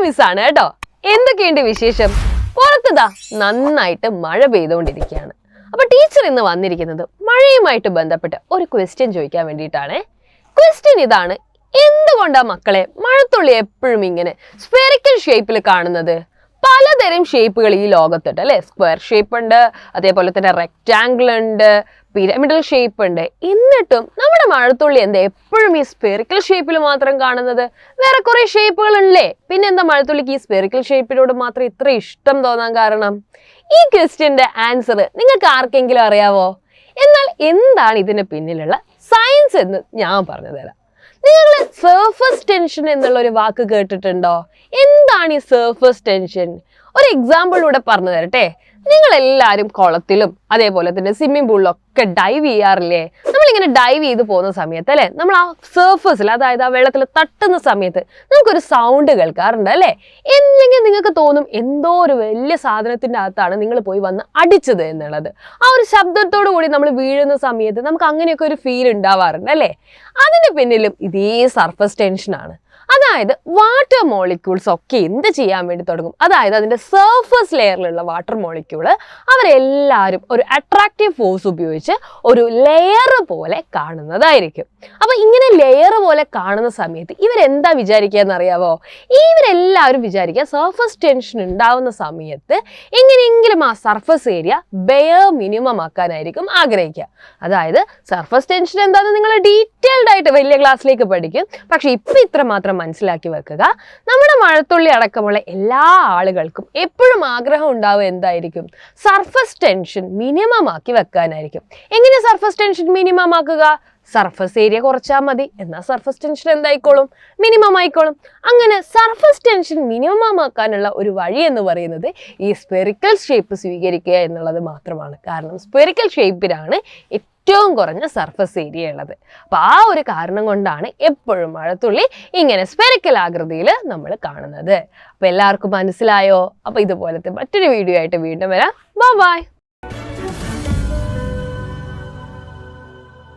മിസ്സാണ് കേട്ടോ. എന്തൊക്കെയുണ്ട് വിശേഷം? പുറത്തുതാ നന്നായിട്ട് മഴ പെയ്തുകൊണ്ടിരിക്കുകയാണ്. അപ്പൊ ടീച്ചർ ഇന്ന് വന്നിരിക്കുന്നത് മഴയുമായിട്ട് ബന്ധപ്പെട്ട് ഒരു ക്വസ്റ്റ്യൻ ചോദിക്കാൻ വേണ്ടിയിട്ടാണ്. ക്വസ്റ്റ്യൻ ഇതാണ്: എന്തുകൊണ്ടാ മക്കളെ മഴത്തുള്ളി എപ്പോഴും ഇങ്ങനെ സ്ഫെറിക്കൽ ഷേപ്പിൽ കാണുന്നത്? പലതരം ഷേപ്പുകൾ ഈ ലോകത്തുണ്ട് അല്ലെ. സ്ക്വയർ ഷേപ്പ് ഉണ്ട്, അതേപോലെ തന്നെ റെക്റ്റാങ്കിൾ ഉണ്ട്, പിരമിഡൽ ഷേപ്പ് ഉണ്ട്. എന്നിട്ടും നമ്മുടെ മഴത്തുള്ളി എന്താ എപ്പോഴും ഈ സ്പെറിക്കൽ ഷേപ്പിൽ മാത്രം കാണുന്നത്? വേറെ കുറെ ഷേപ്പുകൾ ഉണ്ടല്ലേ. പിന്നെ എന്താ മഴത്തുള്ളിക്ക് ഈ സ്പെറിക്കൽ ഷേപ്പിനോട് മാത്രം ഇത്ര ഇഷ്ടം തോന്നാൻ കാരണം? ഈ ക്വസ്റ്റ്യന്റെ ആൻസർ നിങ്ങൾക്ക് ആർക്കെങ്കിലും അറിയാവോ? എന്നാൽ എന്താണ് ഇതിന് പിന്നിലുള്ള സയൻസ് എന്ന് ഞാൻ പറഞ്ഞു തരാം. നിങ്ങൾ സർഫസ് ടെൻഷൻ എന്നുള്ള ഒരു വാക്ക് കേട്ടിട്ടുണ്ടോ? എന്താണ് ഈ സർഫസ് ടെൻഷൻ? ഒരു എക്സാമ്പിളിലൂടെ പറഞ്ഞു തരട്ടെ. നിങ്ങൾ എല്ലാവരും കുളത്തിലും അതേപോലെ തന്നെ സ്വിമ്മിംഗ് പൂളിലൊക്കെ ഡൈവ് ചെയ്യാറില്ലേ? നമ്മളിങ്ങനെ ഡൈവ് ചെയ്ത് പോകുന്ന സമയത്ത് അല്ലെ, നമ്മൾ ആ സർഫസിൽ, അതായത് ആ വെള്ളത്തിൽ തട്ടുന്ന സമയത്ത് നമുക്കൊരു സൗണ്ട് കേൾക്കാറുണ്ട് അല്ലെ. അല്ലെങ്കിൽ നിങ്ങൾക്ക് തോന്നും എന്തോ ഒരു വലിയ സാധനത്തിന്റെ അകത്താണ് നിങ്ങൾ പോയി വന്ന് അടിച്ചത് എന്നുള്ളത്. ആ ഒരു ശബ്ദത്തോടു കൂടി നമ്മൾ വീഴുന്ന സമയത്ത് നമുക്ക് അങ്ങനെയൊക്കെ ഒരു ഫീൽ ഉണ്ടാവാറുണ്ട് അല്ലെ. അതിന് പിന്നിലും ഇതേ സർഫസ് ടെൻഷനാണ്. അതായത് വാട്ടർ മോളിക്യൂൾസ് ഒക്കെ എന്ത് ചെയ്യാൻ വേണ്ടി തുടങ്ങും? അതായത് അതിന്റെ സർഫസ് ലെയറിലുള്ള വാട്ടർ മോളിക്യൂള് അവരെല്ലാവരും ഒരു അട്രാക്റ്റീവ് ഫോഴ്സ് ഉപയോഗിച്ച് ഒരു ലെയർ പോലെ കാണുന്നതായിരിക്കും. അപ്പൊ ഇങ്ങനെ ലെയർ പോലെ കാണുന്ന സമയത്ത് ഇവരെന്താ വിചാരിക്കുക അറിയാവോ? ഇവരെല്ലാവരും വിചാരിക്കുക സർഫസ് ടെൻഷൻ ഉണ്ടാവുന്ന സമയത്ത് എങ്ങനെയെങ്കിലും ആ സർഫസ് ഏരിയ ബെയർ മിനിമം ആക്കാനായിരിക്കും ആഗ്രഹിക്കുക. അതായത് സർഫസ് ടെൻഷൻ എന്താണെന്ന് നിങ്ങൾ ഡീറ്റെയിൽഡ് ആയിട്ട് വലിയ ക്ലാസ്സിലേക്ക് പഠിക്കും. പക്ഷെ ഇപ്പൊ ഇത്ര മാത്രം മനസ്സിലാക്കി വെക്കുക: നമ്മുടെ മഴത്തുള്ളി അടക്കമുള്ള എല്ലാ ആളുകൾക്കും എപ്പോഴും ആഗ്രഹം ഉണ്ടാവുക എന്തായിരിക്കും? സർഫസ് ടെൻഷൻ മിനിമം ആക്കി വെക്കാനായിരിക്കും. എങ്ങനെ സർഫസ് ടെൻഷൻ മിനിമം ആക്കുക? സർഫസ് ഏരിയ കുറച്ചാൽ മതി, എന്നാൽ സർഫസ് ടെൻഷൻ എന്തായിക്കോളും? മിനിമം ആയിക്കോളും. അങ്ങനെ സർഫസ് ടെൻഷൻ മിനിമം ആക്കാനുള്ള ഒരു വഴി എന്ന് പറയുന്നത് ഈ സ്പെറിക്കൽ ഷേപ്പ് സ്വീകരിക്കുക എന്നുള്ളത് മാത്രമാണ്. കാരണം സ്പെറിക്കൽ ഷേപ്പിലാണ് ഏറ്റവും കുറഞ്ഞ സർഫസ് ഏരിയ ഉള്ളത്. അപ്പൊ ആ ഒരു കാരണം കൊണ്ടാണ് എപ്പോഴും മഴത്തുള്ളി ഇങ്ങനെ സ്പെറിക്കൽ ആകൃതിയിൽ നമ്മൾ കാണുന്നത്. അപ്പൊ എല്ലാവർക്കും മനസ്സിലായോ? അപ്പൊ ഇതുപോലത്തെ മറ്റൊരു വീഡിയോ ആയിട്ട് വീണ്ടും വരാം. ബൈ.